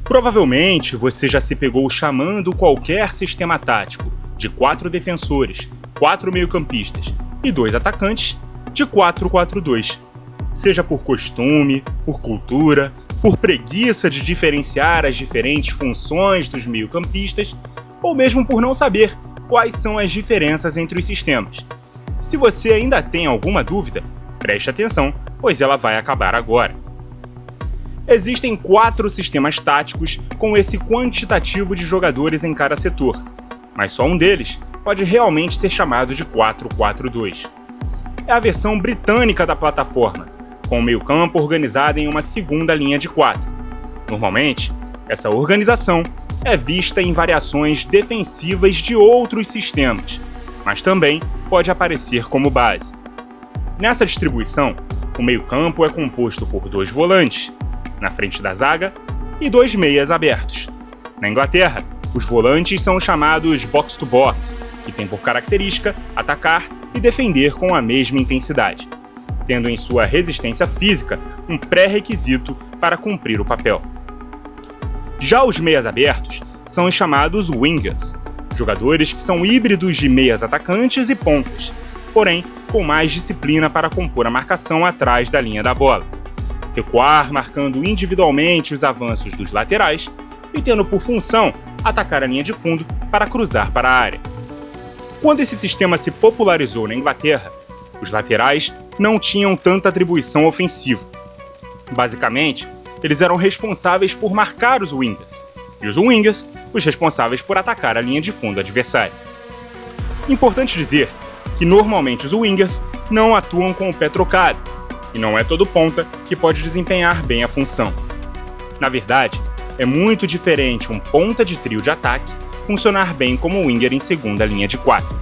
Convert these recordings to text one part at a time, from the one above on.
Provavelmente você já se pegou chamando qualquer sistema tático de 4 defensores, 4 meio-campistas e 2 atacantes de 4-4-2. Seja por costume, por cultura, por preguiça de diferenciar as diferentes funções dos meio-campistas, ou mesmo por não saber quais são as diferenças entre os sistemas. Se você ainda tem alguma dúvida, preste atenção, pois ela vai acabar agora. Existem 4 sistemas táticos com esse quantitativo de jogadores em cada setor, mas só um deles pode realmente ser chamado de 4-4-2. É a versão britânica da plataforma, com o meio-campo organizado em uma segunda linha de 4. Normalmente, essa organização é vista em variações defensivas de outros sistemas, mas também pode aparecer como base. Nessa distribuição, o meio-campo é composto por 2 volantes, na frente da zaga, e 2 meias abertos. Na Inglaterra, os volantes são chamados box-to-box, que tem por característica atacar e defender com a mesma intensidade, tendo em sua resistência física um pré-requisito para cumprir o papel. Já os meias abertos são os chamados wingers, jogadores que são híbridos de meias atacantes e pontas, porém com mais disciplina para compor a marcação atrás da linha da bola, recuar marcando individualmente os avanços dos laterais e tendo por função atacar a linha de fundo para cruzar para a área. Quando esse sistema se popularizou na Inglaterra, os laterais não tinham tanta atribuição ofensiva. Basicamente, eles eram responsáveis por marcar os wingers, e os wingers os responsáveis por atacar a linha de fundo adversária. Importante dizer que normalmente os wingers não atuam com o pé trocado, e não é todo ponta que pode desempenhar bem a função. Na verdade, é muito diferente um ponta de trio de ataque funcionar bem como winger em segunda linha de 4.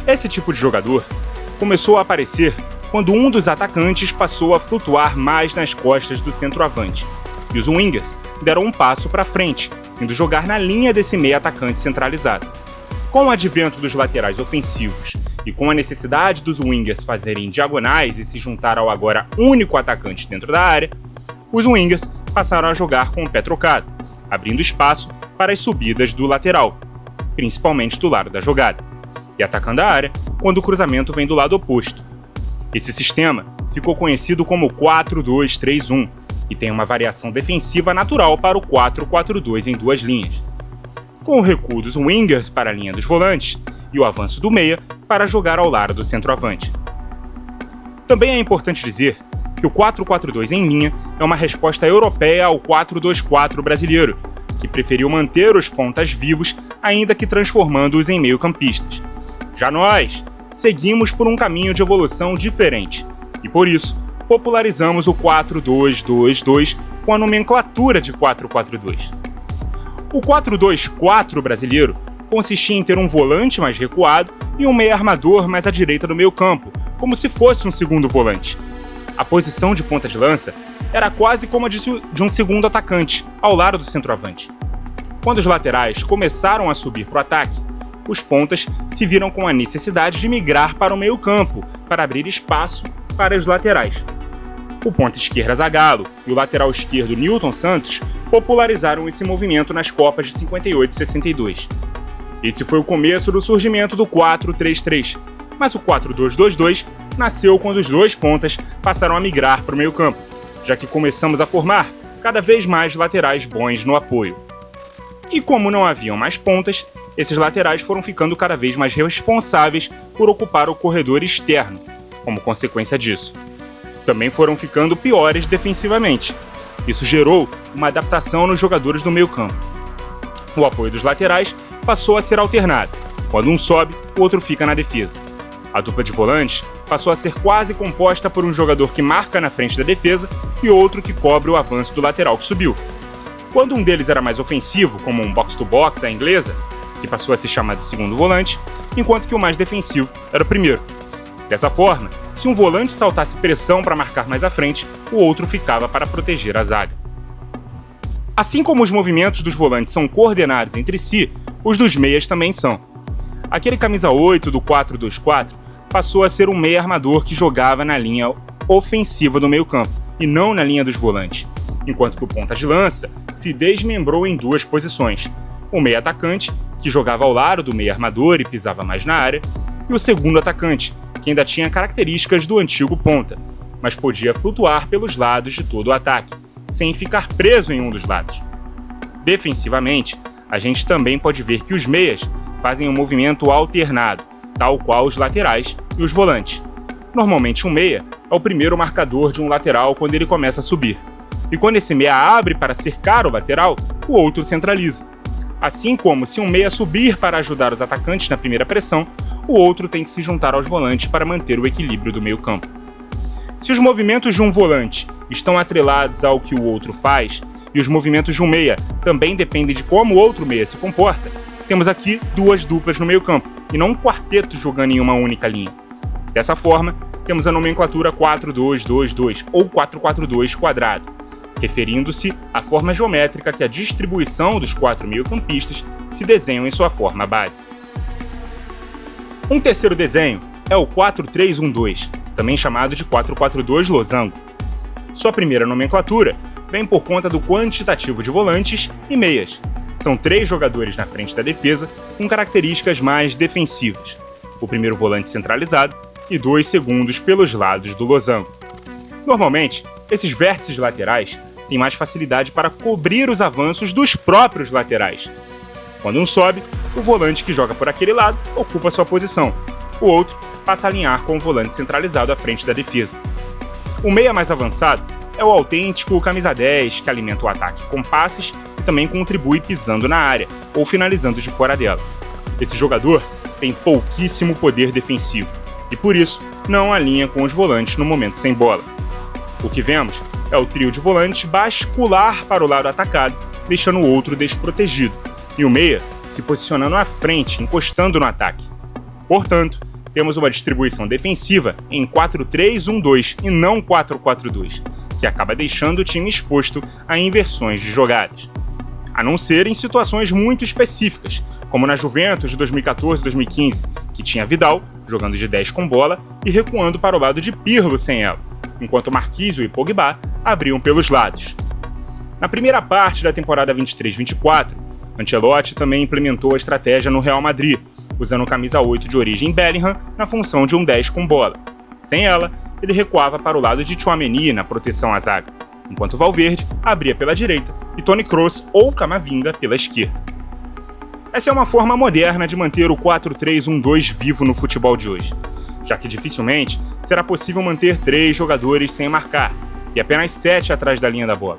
Esse tipo de jogador começou a aparecer quando um dos atacantes passou a flutuar mais nas costas do centroavante, e os wingers deram um passo para frente, indo jogar na linha desse meio atacante centralizado. Com o advento dos laterais ofensivos e com a necessidade dos wingers fazerem diagonais e se juntar ao agora único atacante dentro da área, os wingers passaram a jogar com o pé trocado, abrindo espaço para as subidas do lateral, principalmente do lado da jogada, e atacando a área quando o cruzamento vem do lado oposto. Esse sistema ficou conhecido como 4-2-3-1 e tem uma variação defensiva natural para o 4-4-2 em 2 linhas, com o recuo dos wingers para a linha dos volantes e o avanço do meia para jogar ao lado do centroavante. Também é importante dizer que o 4-4-2 em linha é uma resposta europeia ao 4-2-4 brasileiro, que preferiu manter os pontas vivos, ainda que transformando-os em meio-campistas. Já nós seguimos por um caminho de evolução diferente, e por isso popularizamos o 4-2-2-2 com a nomenclatura de 4-4-2. O 4-2-4 brasileiro consistia em ter um volante mais recuado e um meia armador mais à direita do meio-campo, como se fosse um segundo volante. A posição de ponta de lança era quase como a de um segundo atacante, ao lado do centroavante. Quando os laterais começaram a subir para o ataque, os pontas se viram com a necessidade de migrar para o meio-campo, para abrir espaço para os laterais. O ponta esquerda Zagallo e o lateral esquerdo Nilton Santos popularizaram esse movimento nas Copas de 58 e 62. Esse foi o começo do surgimento do 4-3-3, mas o 4-2-2-2 nasceu quando os 2 pontas passaram a migrar para o meio-campo, já que começamos a formar cada vez mais laterais bons no apoio. E como não haviam mais pontas, esses laterais foram ficando cada vez mais responsáveis por ocupar o corredor externo, como consequência disso. Também foram ficando piores defensivamente. Isso gerou uma adaptação nos jogadores do meio-campo. O apoio dos laterais passou a ser alternado. Quando um sobe, o outro fica na defesa. A dupla de volantes passou a ser quase composta por um jogador que marca na frente da defesa e outro que cobre o avanço do lateral que subiu. Quando um deles era mais ofensivo, como um box-to-box à inglesa, que passou a se chamar de segundo volante, enquanto que o mais defensivo era o primeiro. Dessa forma, se um volante saltasse pressão para marcar mais à frente, o outro ficava para proteger a zaga. Assim como os movimentos dos volantes são coordenados entre si, os dos meias também são. Aquele camisa 8 do 4-2-4 passou a ser um meia armador que jogava na linha ofensiva do meio-campo, e não na linha dos volantes, enquanto que o ponta de lança se desmembrou em duas posições: o meia atacante, que jogava ao lado do meia armador e pisava mais na área, e o segundo atacante, que ainda tinha características do antigo ponta, mas podia flutuar pelos lados de todo o ataque, sem ficar preso em um dos lados. Defensivamente, a gente também pode ver que os meias fazem um movimento alternado, tal qual os laterais e os volantes. Normalmente um meia é o primeiro marcador de um lateral quando ele começa a subir, e quando esse meia abre para cercar o lateral, o outro centraliza. Assim como se um meia subir para ajudar os atacantes na primeira pressão, o outro tem que se juntar aos volantes para manter o equilíbrio do meio-campo. Se os movimentos de um volante estão atrelados ao que o outro faz, e os movimentos de um meia também dependem de como o outro meia se comporta, temos aqui duas duplas no meio-campo, e não um quarteto jogando em uma única linha. Dessa forma, temos a nomenclatura 4-2-2-2 ou 4-4-2 quadrado, referindo-se à forma geométrica que a distribuição dos quatro meio-campistas se desenham em sua forma base. Um terceiro desenho é o 4-3-1-2, também chamado de 4-4-2 losango. Sua primeira nomenclatura vem por conta do quantitativo de volantes e meias. São 3 jogadores na frente da defesa com características mais defensivas: o primeiro volante centralizado e 2 segundos pelos lados do losango. Normalmente, esses vértices laterais têm mais facilidade para cobrir os avanços dos próprios laterais. Quando um sobe, o volante que joga por aquele lado ocupa sua posição, o outro passa a alinhar com o volante centralizado à frente da defesa. O meia mais avançado é o autêntico camisa 10, que alimenta o ataque com passes e também contribui pisando na área ou finalizando de fora dela. Esse jogador tem pouquíssimo poder defensivo e, por isso, não alinha com os volantes no momento sem bola. O que vemos é o trio de volantes bascular para o lado atacado, deixando o outro desprotegido, e o meia se posicionando à frente, encostando no ataque. Portanto, temos uma distribuição defensiva em 4-3-1-2 e não 4-4-2, que acaba deixando o time exposto a inversões de jogadas. A não ser em situações muito específicas, como na Juventus de 2014-2015, que tinha Vidal jogando de 10 com bola e recuando para o lado de Pirlo sem ela, enquanto Marquinhos e Pogba abriam pelos lados. Na primeira parte da temporada 23-24, Ancelotti também implementou a estratégia no Real Madrid, usando camisa 8 de origem Bellingham na função de um 10 com bola. Sem ela, ele recuava para o lado de Tchouaméni na proteção à zaga, enquanto Valverde abria pela direita e Toni Kroos ou Camavinga pela esquerda. Essa é uma forma moderna de manter o 4-3-1-2 vivo no futebol de hoje, já que dificilmente será possível manter 3 jogadores sem marcar e apenas 7 atrás da linha da bola.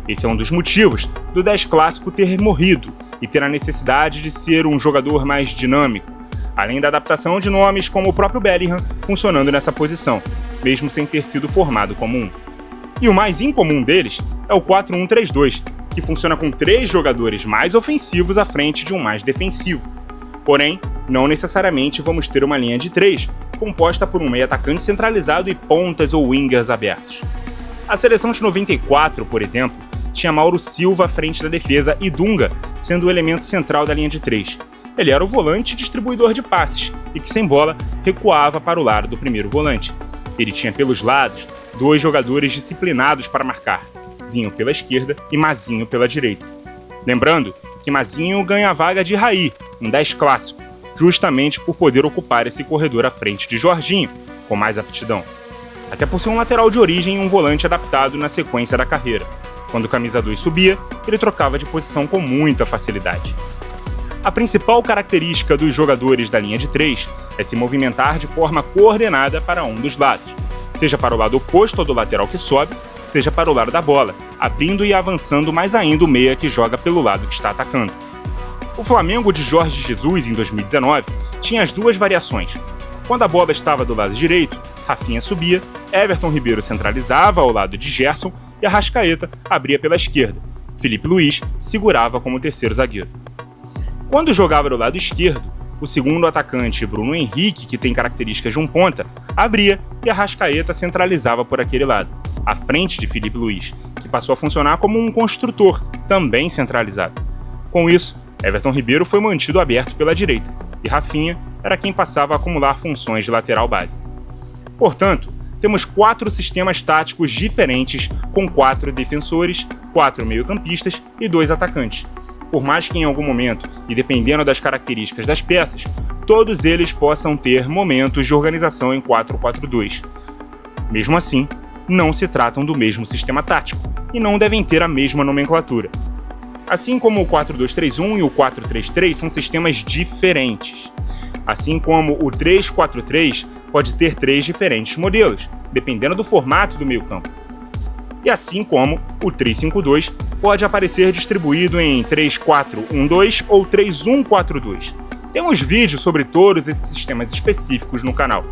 Esse é um dos motivos do 10 clássico ter morrido e ter a necessidade de ser um jogador mais dinâmico, além da adaptação de nomes como o próprio Bellingham funcionando nessa posição, mesmo sem ter sido formado como um. E o mais incomum deles é o 4-1-3-2, que funciona com 3 jogadores mais ofensivos à frente de um mais defensivo. Porém, não necessariamente vamos ter uma linha de 3, composta por um meio atacante centralizado e pontas ou wingers abertos. A seleção de 94, por exemplo, tinha Mauro Silva à frente da defesa e Dunga sendo o elemento central da linha de 3. Ele era o volante distribuidor de passes e que, sem bola, recuava para o lado do primeiro volante. Ele tinha pelos lados 2 jogadores disciplinados para marcar, Zinho pela esquerda e Mazinho pela direita. Lembrando que Mazinho ganha a vaga de Raí, um 10 clássico, justamente por poder ocupar esse corredor à frente de Jorginho, com mais aptidão. Até por ser um lateral de origem e um volante adaptado na sequência da carreira. Quando o camisa 2 subia, ele trocava de posição com muita facilidade. A principal característica dos jogadores da linha de 3 é se movimentar de forma coordenada para um dos lados, seja para o lado oposto ao do lateral que sobe, seja para o lado da bola, abrindo e avançando mais ainda o meia que joga pelo lado que está atacando. O Flamengo de Jorge Jesus, em 2019, tinha as 2 variações. Quando a bola estava do lado direito, Rafinha subia, Everton Ribeiro centralizava ao lado de Gerson e Arrascaeta abria pela esquerda. Felipe Luiz segurava como terceiro zagueiro. Quando jogava do lado esquerdo, o segundo atacante, Bruno Henrique, que tem características de um ponta, abria e Arrascaeta centralizava por aquele lado, à frente de Felipe Luiz, que passou a funcionar como um construtor, também centralizado. Com isso, Everton Ribeiro foi mantido aberto pela direita, e Rafinha era quem passava a acumular funções de lateral base. Portanto, temos 4 sistemas táticos diferentes com 4 defensores, 4 meio-campistas e 2 atacantes. Por mais que em algum momento, e dependendo das características das peças, todos eles possam ter momentos de organização em 4-4-2. Mesmo assim, não se tratam do mesmo sistema tático e não devem ter a mesma nomenclatura. Assim como o 4-2-3-1 e o 4-3-3 são sistemas diferentes. Assim como o 3-4-3 pode ter 3 diferentes modelos, dependendo do formato do meio-campo. E assim como o 3-5-2 pode aparecer distribuído em 3-4-1-2 ou 3-1-4-2. Temos vídeos sobre todos esses sistemas específicos no canal.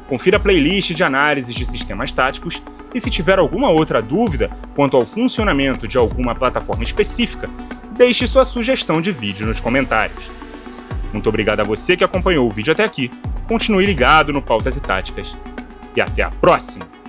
Confira a playlist de análise de sistemas táticos e se tiver alguma outra dúvida quanto ao funcionamento de alguma plataforma específica, deixe sua sugestão de vídeo nos comentários. Muito obrigado a você que acompanhou o vídeo até aqui, continue ligado no Pautas e Táticas e até a próxima!